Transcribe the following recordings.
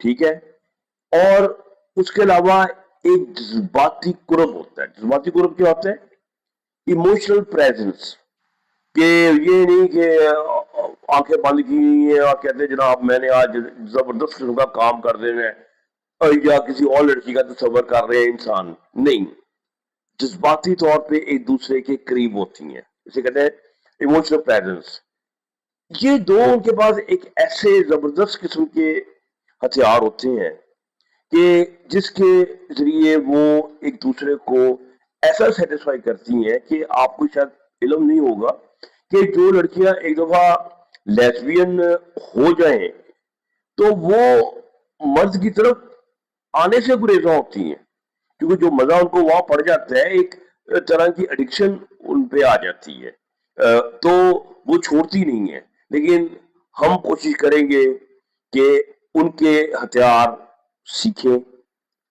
ٹھیک ہے. اور اس کے علاوہ ایک جذباتی قرب ہوتا ہے. جذباتی قرب کیا ہوتا ہے؟ Emotional presence. کہ یہ نہیں کہ آنکھیں بند کی ہیں اور کہتے ہیں جناب میں نے آج زبردست قسم کا کام کر دینا ہے، یا کسی اور لڑکی کا تصور کر رہے ہیں انسان. نہیں، جذباتی طور پہ ایک دوسرے کے قریب ہوتی ہیں، اسے کہتے ہیں ایموشنل پریزنس. یہ دو ان کے پاس ایک ایسے زبردست قسم کے ہتھیار ہوتے ہیں کہ جس کے ذریعے وہ ایک دوسرے کو ایسا سیٹسفائی کرتی ہیں کہ آپ کو شاید علم نہیں ہوگا کہ جو لڑکیاں ایک دفعہ لیسبین ہو جائیں تو وہ مرد کی طرف آنے سے گریزاں ہوتی ہیں، کیونکہ جو مزہ ان کو وہاں پڑ جاتا ہے، ایک طرح کی ایڈکشن ان پہ آ جاتی ہے، تو وہ چھوڑتی نہیں ہے. لیکن ہم کوشش کریں گے کہ ان کے ہتھیار سیکھیں،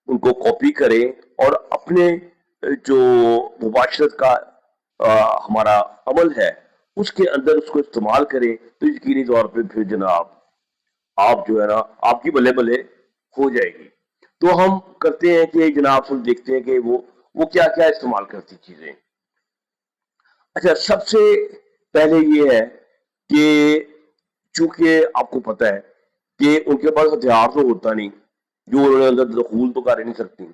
ان کو کاپی کریں اور اپنے جو مباشرت کا ہمارا عمل ہے اس کے اندر اس کو استعمال کریں، تو یقینی طور پہ پھر جناب آپ جو ہے نا آپ کی بلے بلے ہو جائے گی. تو ہم کرتے ہیں کہ جناب ہم دیکھتے ہیں کہ وہ کیا کیا استعمال کرتی چیزیں. اچھا، سب سے پہلے یہ ہے کہ چونکہ آپ کو پتہ ہے کہ ان کے پاس ہتھیار تو ہوتا نہیں، جو انہوں نے اندر دخول تو کر ہی نہیں سکتی،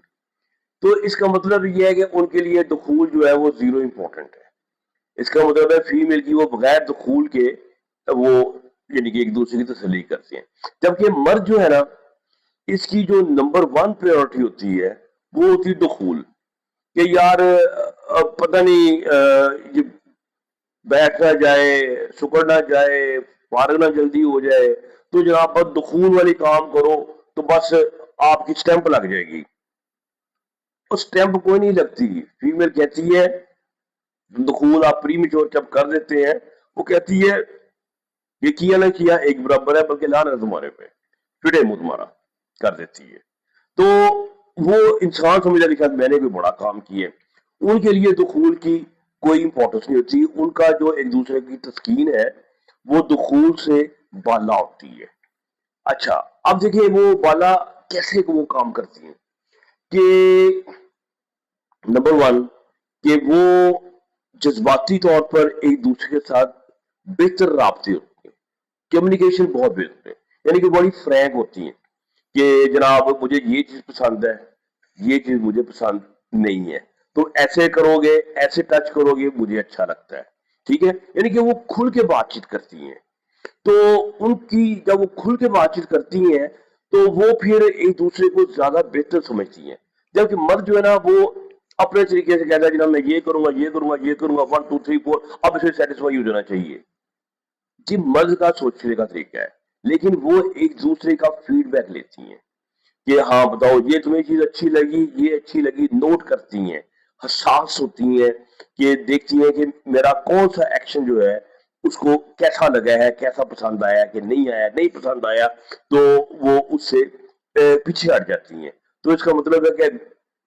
تو اس کا مطلب یہ ہے کہ ان کے لیے دخول جو ہے وہ زیرو امپورٹنٹ ہے. اس کا مطلب ہے فیمیل کی وہ بغیر دخول کے وہ یعنی کہ ایک دوسرے کی تسلی کرتے ہیں. جبکہ مرد جو ہے نا اس کی جو نمبر 1 پریورٹی ہوتی ہے وہ ہوتی ہے دخول. کہ یار پتہ نہیں یہ بیٹھ نہ جائے، سکڑ نہ جائے، فارغ نہ جلدی ہو جائے، تو جناب بس دخول والی کام کرو تو بس آپ کی سٹیمپ لگ جائے گی. اس سٹیمپ کوئی نہیں لگتی. فیمیل کہتی ہے دخول آپ پری میچور جب کر دیتے ہیں، وہ کہتی ہے یہ کیا نہ کیا ایک برابر ہے، بلکہ لعنت ہے تمہارے پہ، پھٹے منہ تمہارا کر دیتی ہے. تو وہ انسان سمجھا کہ شاید میں نے کوئی بڑا کام کیا ہے. ان کے لیے دخول کی کوئی امپورٹنس نہیں ہوتی. ان کا جو ایک دوسرے کی تسکین ہے وہ دخول سے بالا ہوتی ہے. اچھا، اب دیکھیں وہ بالا کیسے وہ کام کرتی ہیں. کہ نمبر 1 کہ وہ جذباتی طور پر ایک دوسرے کے ساتھ بہتر رابطے ہوتے ہیں، کمیونیکیشن بہت بہتر ہے، یعنی کہ بڑی فرینک ہوتی ہیں کہ جناب مجھے یہ چیز پسند ہے، یہ چیز مجھے پسند نہیں ہے، تو ایسے کرو گے، ایسے ٹچ کرو گے مجھے اچھا لگتا ہے. ٹھیک ہے، یعنی کہ وہ کھل کے بات چیت کرتی ہیں. تو ان کی جب وہ کھل کے بات چیت کرتی ہیں تو وہ پھر ایک دوسرے کو زیادہ بہتر سمجھتی ہیں. جبکہ مرد جو ہے نا وہ اپنے طریقے سے کہتا ہے جناب میں یہ کروں گا، یہ کروں گا، یہ کروں گا، 1 2 3 4، اب اسے سیٹسفائی ہو جانا چاہیے. جی مرد کا سوچنے کا طریقہ ہے، لیکن وہ ایک دوسرے کا فیڈ بیک لیتی ہیں کہ ہاں بتاؤ یہ تمہیں چیز اچھی لگی، یہ اچھی لگی، نوٹ کرتی ہیں، حساس ہوتی ہیں کہ دیکھتی ہیں کہ میرا کون سا ایکشن جو ہے اس کو کیسا لگا ہے، کیسا پسند آیا کہ نہیں آیا. نہیں پسند آیا تو وہ اس سے پیچھے ہٹ جاتی ہیں. تو اس کا مطلب ہے کہ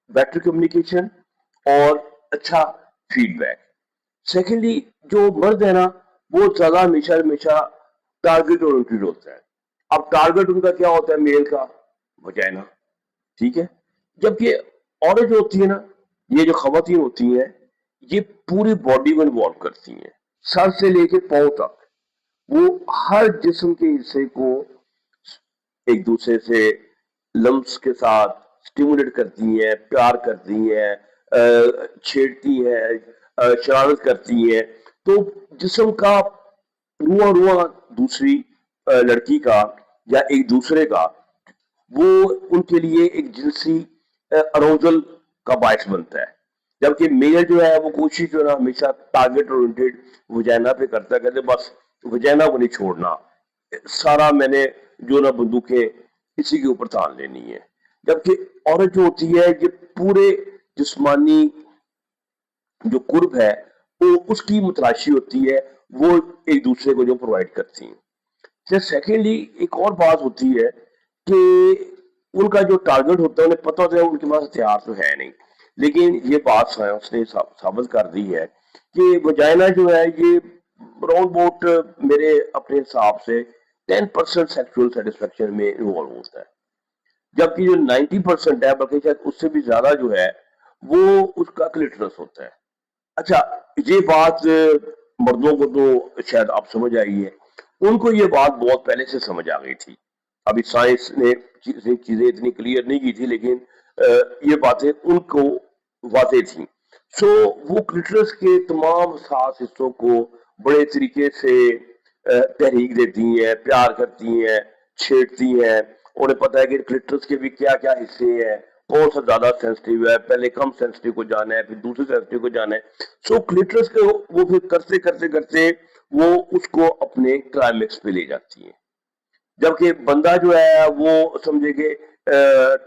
بیٹر کمیونیکیشن اور اچھا فیڈ بیک. سیکنڈلی جو مرد ہے نا وہ زیادہ ہمیشہ ٹارگیٹ اورینٹڈ ہوتا ہے. اب ٹارگیٹ ان کا کیا ہوتا ہے میل کا؟ وجائنا. ٹھیک ہے، جبکہ عورت جو ہوتی ہے نا، یہ جو خواتین ہوتی ہیں یہ پوری باڈی کو انوالو کرتی ہیں، سر سے لے کے پاؤں تک. وہ ہر جسم کے حصے کو ایک دوسرے سے لمس کے ساتھ سٹیمولیٹ کرتی ہیں، پیار کرتی ہیں، چھیڑتی ہیں، شرارت کرتی ہیں. تو جسم کا رواں دوسری لڑکی کا یا ایک دوسرے کا وہ ان کے لیے ایک جنسی اروزل کا باعث بنتا ہے. جبکہ میل جو ہے وہ کوشش جو ہے نا ہمیشہ ٹارگیٹ اورینٹڈ وجائنا پہ کرتا ہے، کہتے بس وجائنا کو نہیں چھوڑنا، سارا میں نے جو نا بندوقیں اسی کے اوپر تان لینی ہے. جبکہ عورت جو ہوتی ہے یہ پورے جسمانی جو قرب ہے وہ اس کی متلاشی ہوتی ہے، وہ ایک دوسرے کو جو پرووائڈ کرتی ہیں. سیکنڈلی ایک اور بات ہوتی ہے کہ ان کا جو ٹارگیٹ ہوتا ہے انہیں پتہ ہوتا ہے ان کے پاس ہتھیار تو ہے نہیں، لیکن یہ بات سائنس نے ثابت کر دی ہے کہ وجائنا جو ہے یہ راؤنڈ اباؤٹ میرے اپنے حساب سے 10% سیکچول سیٹسفیکشن میں انوالو ہوتا ہے. جبکہ جو 90% ہے بلکہ شاید اس سے بھی زیادہ جو ہے وہ اس کا کلیٹرس ہوتا ہے. اچھا، یہ بات مردوں کو تو شاید آپ سمجھ آئی ہے، ان کو یہ بات بہت پہلے سے سمجھ آ گئی تھی. ابھی سائنس نے چیزیں اتنی کلیئر نہیں کی تھی، لیکن یہ باتیں ان کو واضح تھیں. سو وہ کلٹرس کے تمام حساس حصوں کو بڑے طریقے سے تحریک دیتی ہیں، پیار کرتی ہیں، چھیڑتی ہیں. انہیں پتہ ہے کہ کلٹرس کے بھی کیا کیا حصے ہیں، کون سا زیادہ سینسٹیو ہے، پہلے کم سینسٹیو کو جانا ہے، پھر دوسرے سینسٹیو کو جانا ہے. سو کلٹرس کو وہ پھر کرتے کرتے کرتے وہ اس کو اپنے کلائمیکس پہ لے جاتی ہیں. جبکہ بندہ جو ہے وہ سمجھے کہ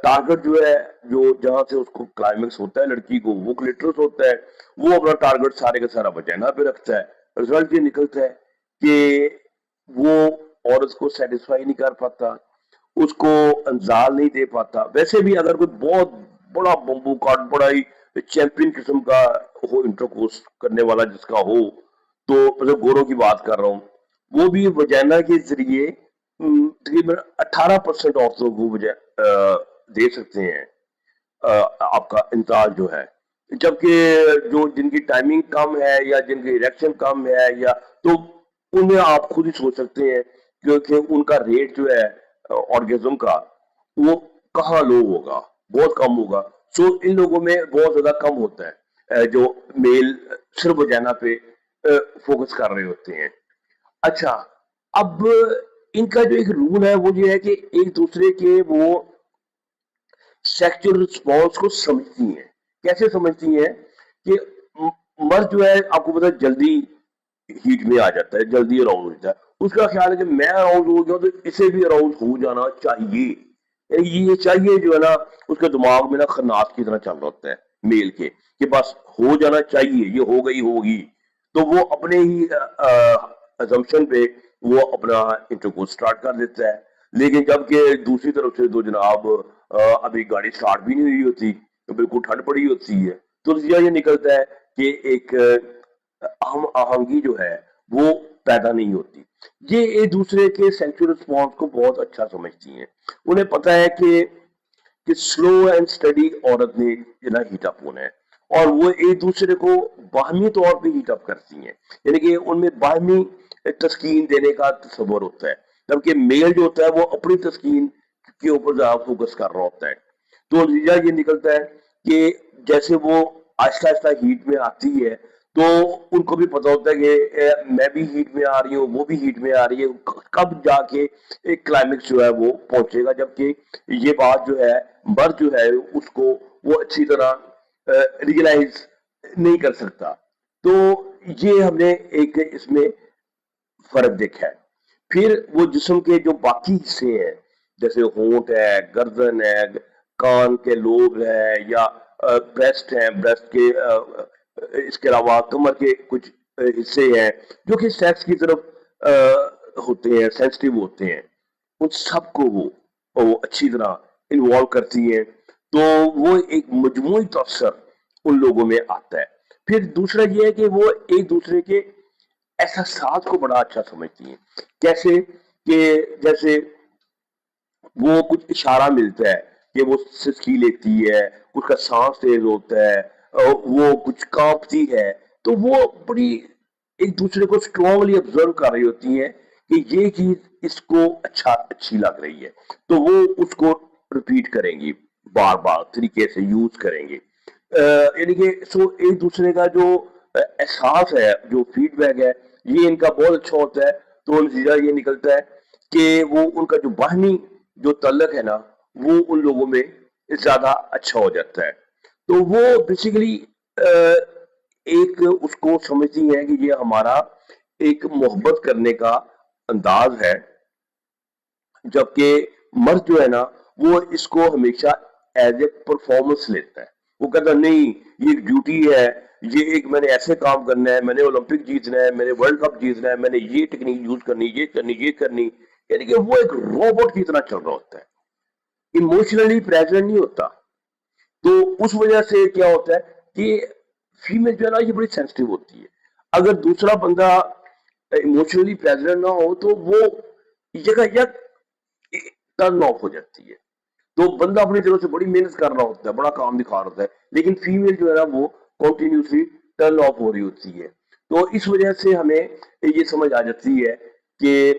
ٹارگٹ جو ہے، جو جہاں سے اس کو کلائمیکس ہوتا ہے لڑکی کو، وہ کلیٹرس ہوتا ہے. وہ اپنا ٹارگٹ سارے کا سارا وجینا پہ رکھتا ہے. رزلٹ یہ نکلتا ہے کہ وہ عورت کو سیٹسفائی نہیں کر پاتا، اس کو انزال نہیں دے پاتا. ویسے بھی اگر کوئی بہت بڑا بمبو کاٹ، بڑا ہی چیمپئن قسم کا ہو، انٹرکورس کرنے والا جس کا ہو، تو مطلب گوروں کی بات کر رہا ہوں، وہ بھی وجینا کے ذریعے تقریباً 18% عورتوں کو دے سکتے ہیں آپ کا انتظار جو ہے. جبکہ جو جن کی ٹائمنگ کم ہے یا جن کی ریئیکشن کم ہے، یا تو انہیں آپ خود ہی سوچ سکتے ہیں کیونکہ ان کا ریٹ جو ہے آرگزم کا، وہ کہاں لو ہوگا، بہت کم ہوگا. سو ان لوگوں میں بہت زیادہ کم ہوتا ہے جو میل صرف وجینا پہ فوکس کر رہے ہوتے ہیں. اچھا، اب ان کا جو ایک رول ہے وہ یہ ہے کہ ایک دوسرے کے وہ سیکچول رسپانس کو سمجھتی ہیں. کیسے سمجھتی ہیں؟ کہ مرد جو ہے آپ کو پتا جلدی ہیٹ میں آ جاتا ہے، جلدی اراؤز ہوتا ہے. اس کا خیال ہے کہ میں اراؤز ہو گیا تو اسے بھی اراؤز ہو جانا چاہیے. یہ چاہیے جو ہے نا، اس کے دماغ میں نا خناس کی طرح چل رہا ہوتا ہے میل کے، کہ بس ہو جانا چاہیے، یہ ہو گئی ہوگی. تو وہ اپنے ہی ازمپشن پہ وہ اپنا انٹرکورس سٹارٹ کر دیتا ہے. لیکن جب کہ دوسری طرف سے تو جناب ابھی گاڑی سٹارٹ بھی نہیں ہوئی ہوتی، تو بالکل ٹھنڈ پڑی ہوتی ہے. تو یہ نکلتا ہے کہ ایک اہم آہنگی جو ہے وہ پیدا نہیں ہوتی. یہ ایک دوسرے کے سیکچول رسپانس کو بہت اچھا سمجھتی ہیں. انہیں پتہ ہے کہ سلو اینڈ اسٹڈی عورت نے ہیٹ اپ ہونا ہے، اور وہ ایک دوسرے کو باہمی طور پہ ہیٹ اپ کرتی ہیں. یعنی کہ ان میں باہمی تسکین دینے کا تصور ہوتا ہے، جبکہ میل جو ہوتا ہے وہ اپنی تسکین کے اوپر زیادہ فوکس کر رہا ہوتا ہے. تو نتیجہ یہ نکلتا ہے کہ جیسے وہ آہستہ آہستہ ہیٹ میں آتی ہے تو ان کو بھی پتا ہوتا ہے کہ میں بھی ہیٹ میں آ رہی ہوں، وہ بھی ہیٹ میں آ رہی ہے، کب جا کے ایک کلائمیکس جو ہے وہ پہنچے گا. جبکہ یہ بات جو ہے مرد جو ہے اس کو وہ اچھی طرح ریئلائز نہیں کر سکتا. تو یہ ہم نے ایک اس میں فرق دیکھا ہے. پھر وہ جسم کے جو باقی حصے ہیں، جیسے ہونٹ ہے، گردن ہے، کان کے لوب ہے، یا بریسٹ ہیں، بریسٹ کے اس کے علاوہ کمر کے کچھ حصے ہیں جو کہ سیکس کی طرف ہوتے ہیں، سینسٹیو ہوتے ہیں. ان سب کو وہ اچھی طرح انوالو کرتی ہیں. تو وہ ایک مجموعی تاثر ان لوگوں میں آتا ہے. پھر دوسرا یہ ہے کہ وہ ایک دوسرے کے احساسات کو بڑا اچھا سمجھتی ہیں. کیسے؟ کہ جیسے وہ کچھ اشارہ ملتا ہے کہ وہ سسکی لیتی ہے، اس کا سانس تیز ہوتا ہے، وہ کچھ کانپتی ہے، تو وہ بڑی ایک دوسرے کو اسٹرانگلی آبزرو کر رہی ہوتی ہیں کہ یہ چیز اس کو اچھی لگ رہی ہے، تو وہ اس کو ریپیٹ کریں گی، بار بار طریقے سے یوز کریں گے. یعنی کہ سو ایک دوسرے کا جو احساس ہے، جو فیڈ بیک ہے، یہ ان کا بہت اچھا ہوتا ہے. تو نتیجہ یہ نکلتا ہے کہ وہ ان کا جو باہمی جو تعلق ہے نا، وہ ان لوگوں میں زیادہ اچھا ہو جاتا ہے. تو وہ بیسیکلی ایک اس کو سمجھتی ہیں کہ یہ ہمارا ایک محبت کرنے کا انداز ہے. جبکہ مرد جو ہے نا وہ اس کو ہمیشہ ایز اے پرفارمنس لیتا ہے. وہ کہتا نہیں، یہ ایک ڈیوٹی ہے، یہ ایک میں نے ایسے کام کرنا ہے، میں نے اولمپک جیتنا ہے، میں نے ورلڈ کپ جیتنا ہے، میں نے یہ ٹیکنیک یوز کرنی، یہ کرنی، یہ کرنی. یعنی کہ وہ ایک روبوٹ کی طرح چل رہا ہوتا ہے، ایموشنلی پریزنٹ نہیں ہوتا. تو اس وجہ سے کیا ہوتا ہے کہ فیمیل جو ہے نا یہ بڑی سینسٹیو ہوتی ہے. اگر دوسرا بندہ ایموشنلی پریزنٹ نہ ہو تو وہ جگہ یک ٹرن آف ہو جاتی ہے. تو بندہ اپنی طرف سے بڑی محنت کر رہا ہوتا ہے, بڑا کام دکھا رہا ہوتا ہے, لیکن فیمیل جو ہے نا وہ کنٹینیوسلی ٹرن آف ہو رہی ہوتی ہے. تو اس وجہ سے ہمیں یہ سمجھ آ جاتی ہے کہ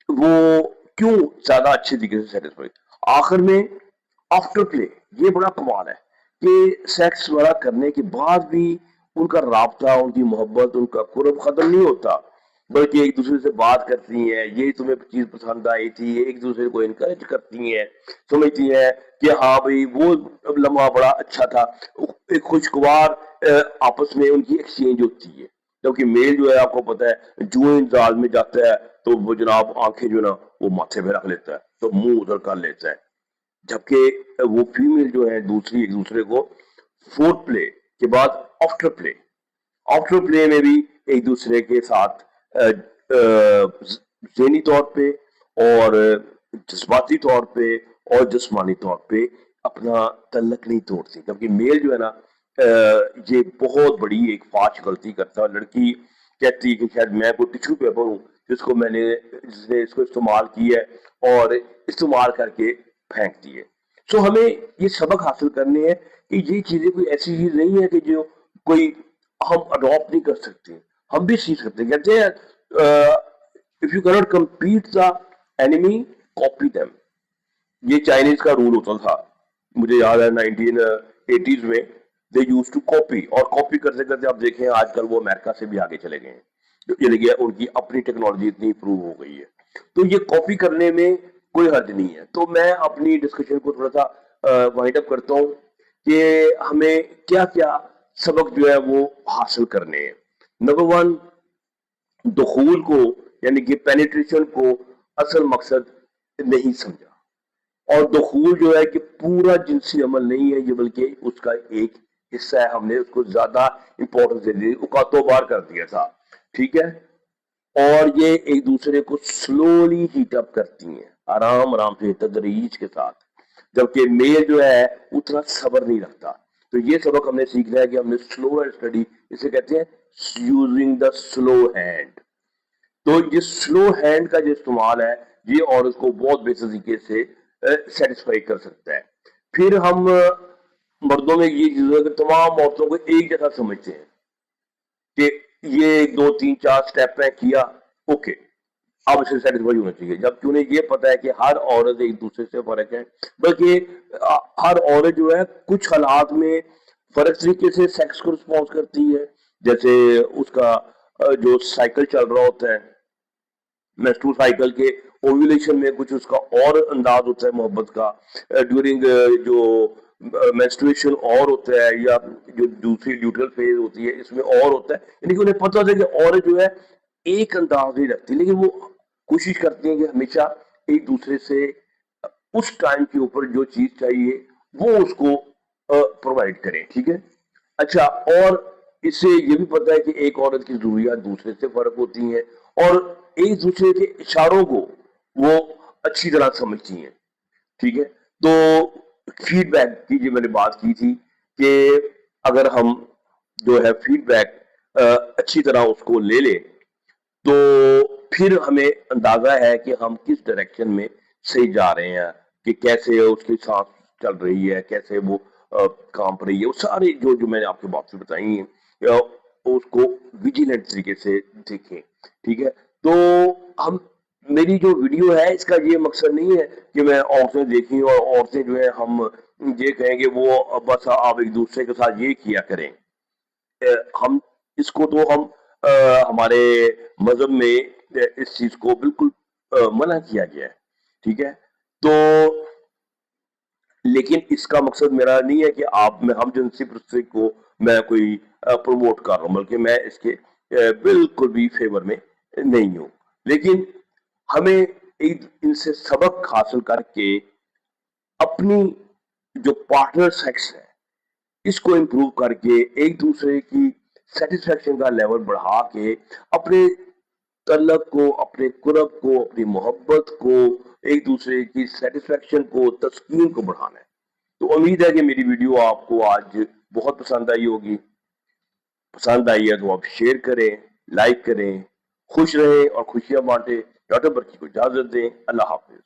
وہ کیوں زیادہ اچھے طریقے سے سیٹسفائی. آخر میں آفٹر پلے یہ بڑا کمال ہے کہ سیکس وغیرہ کرنے کے بعد بھی ان کا رابطہ, ان کی محبت, ان کا قرب ختم نہیں ہوتا, بلکہ ایک دوسرے سے بات کرتی ہیں, یہ تمہیں چیز پسند آئی تھی, ایک دوسرے کو انکریج کرتی ہیں, سمجھتی ہیں کہ ہاں بھائی وہ لمحہ بڑا اچھا تھا, ایک خوشگوار آپس میں ان کی ایکسچینج ہوتی ہے. جبکہ میل جو ہے آپ کو پتا ہے جو انزال میں جاتا ہے تو وہ جناب آنکھیں جو ہے نا وہ ماتھے پہ رکھ لیتا ہے, تو منہ ادھر کر لیتا ہے, جبکہ وہ فیمیل جو ہے دوسری ایک دوسرے کو فورتھ پلے کے بعد آفٹر پلے میں بھی ایک دوسرے کے ساتھ ذہنی طور پہ اور جذباتی طور پہ اور جسمانی طور پہ اپنا تعلق نہیں توڑتی. جبکہ میل جو ہے نا یہ بہت بڑی ایک فاش غلطی کرتا ہے. لڑکی کہتی ہے کہ شاید میں کوئی ٹشو پیپر ہوں جس نے اس کو استعمال کیا ہے اور استعمال کر کے پھینک دی ہے. سو ہمیں یہ سبق حاصل کرنے ہیں کہ یہ چیزیں کوئی ایسی چیز نہیں ہے کہ جو کوئی ہم اڈاپٹ نہیں کر سکتے, ہم بھی سیکھ سکتے ہیں. کہتے ہیں if you cannot compete the enemy, copy them. یہ چائنیز کا رول ہوتا تھا, مجھے یاد ہے 1980s میں دے یوز ٹو کاپی, اور کاپی کرتے کرتے آپ دیکھیں آج کل وہ امریکہ سے بھی آگے چلے گئے ہیں. یہ دیکھیے ان کی اپنی ٹیکنالوجی اتنی امپروو ہو گئی ہے, تو یہ کاپی کرنے میں کوئی حرج نہیں ہے. تو میں اپنی ڈسکشن کو تھوڑا سا وائنڈ اپ کرتا ہوں کہ ہمیں کیا کیا سبق جو ہے وہ حاصل کرنے ہیں. نمبر 1, دخول کو یعنی کہ پینیٹریشن کو اصل مقصد نہیں سمجھا, اور دخول جو ہے کہ پورا جنسی عمل نہیں ہے یہ, بلکہ اس کا ایک حصہ ہے. ہم نے اس کو زیادہ امپورٹنس دے دی, اوقاتوں بار کر دیا تھا, ٹھیک ہے. اور یہ ایک دوسرے کو سلولی ہیٹ اپ کرتی ہیں, آرام آرام سے تدریج کے ساتھ, جبکہ میل جو ہے اتنا صبر نہیں رکھتا. تو یہ سبق ہم نے سیکھنا ہے کہ ہم نے سلو اینڈ اسٹڈی, اسے کہتے ہیں یوزنگ دا سلو ہینڈ. تو یہ سلو ہینڈ کا جو استعمال ہے یہ عورت کو بہت بہتر طریقے سے سیٹسفائی کر سکتا ہے. پھر ہم مردوں میں یہ چیز ہے کہ تمام عورتوں کو ایک جیسا سمجھتے ہیں کہ یہ 1 2 3 4 اسٹیپ میں کیا, اوکے اب اسے سیٹسفائی ہونا چاہیے. جبکہ انہیں یہ پتا ہے کہ ہر عورت ایک دوسرے سے فرق ہے, بلکہ ہر عورت جو ہے کچھ حالات میں فرق طریقے سے سیکس کو رسپانس کرتی ہے. جیسے اس کا جو سائیکل چل رہا ہوتا ہے, میسٹرو سائیکل کے اوویلیشن میں کچھ اس کا اور انداز ہوتا ہے محبت کا, ڈیورنگ جو مینسٹریشن اور ہوتا ہے, یا جو دوسری ڈیوٹرل فیز ہوتی ہے اس میں اور ہوتا ہے. یعنی کہ انہیں پتہ ہوتا ہے کہ عورت جو ہے ایک انداز نہیں رکھتی, لیکن وہ کوشش کرتی ہیں کہ ہمیشہ ایک دوسرے سے اس ٹائم کے اوپر جو چیز چاہیے وہ اس کو پرووائڈ کریں, ٹھیک ہے. اچھا, اور اس سے یہ بھی پتا ہے کہ ایک عورت کی ضروریات دوسرے سے فرق ہوتی ہیں, اور ایک دوسرے کے اشاروں کو وہ اچھی طرح سمجھتی ہیں, ٹھیک ہے. تو فیڈ بیک کی جو میں نے بات کی تھی کہ اگر ہم جو ہے فیڈ بیک اچھی طرح اس کو لے لیں تو پھر ہمیں اندازہ ہے کہ ہم کس ڈائریکشن میں صحیح جا رہے ہیں, کہ کیسے اس کی سانس چل رہی ہے, کیسے وہ کام پر رہی ہے. وہ سارے جو میں نے آپ کو باتیں بتائی ہیں اس کو ویجیلنٹ طریقے سے دیکھیں, ٹھیک ہے. تو ہم میری جو ویڈیو ہے اس کا یہ مقصد نہیں ہے کہ میں عورتیں دیکھیں اور عورتیں جو ہے ہم یہ کہیں کہ وہ بس آپ ایک دوسرے کے ساتھ یہ کیا کریں. ہم اس کو تو ہم ہمارے مذہب میں اس چیز کو بالکل منع کیا گیا ہے, ٹھیک ہے. تو لیکن اس کا مقصد میرا نہیں ہے کہ آپ میں ہم جنسی پرستی کو میں کوئی پروموٹ کر رہا ہوں, بلکہ میں اس کے بالکل بھی فیور میں نہیں ہوں. لیکن ہمیں ان سے سبق حاصل کر کے اپنی جو پارٹنر سیکس ہے اس کو امپروو کر کے ایک دوسرے کی سیٹسفیکشن کا لیول بڑھا کے اپنے تعلق کو, اپنے قرب کو, اپنی محبت کو, ایک دوسرے کی سیٹسفیکشن کو, تسکین کو بڑھانا ہے. تو امید ہے کہ میری ویڈیو آپ کو آج بہت پسند آئی ہوگی. پسند آئی ہے تو آپ شیئر کریں, لائک کریں. خوش رہیں اور خوشیاں بانٹیں. ڈاکٹر برکی کو اجازت دیں. اللہ حافظ.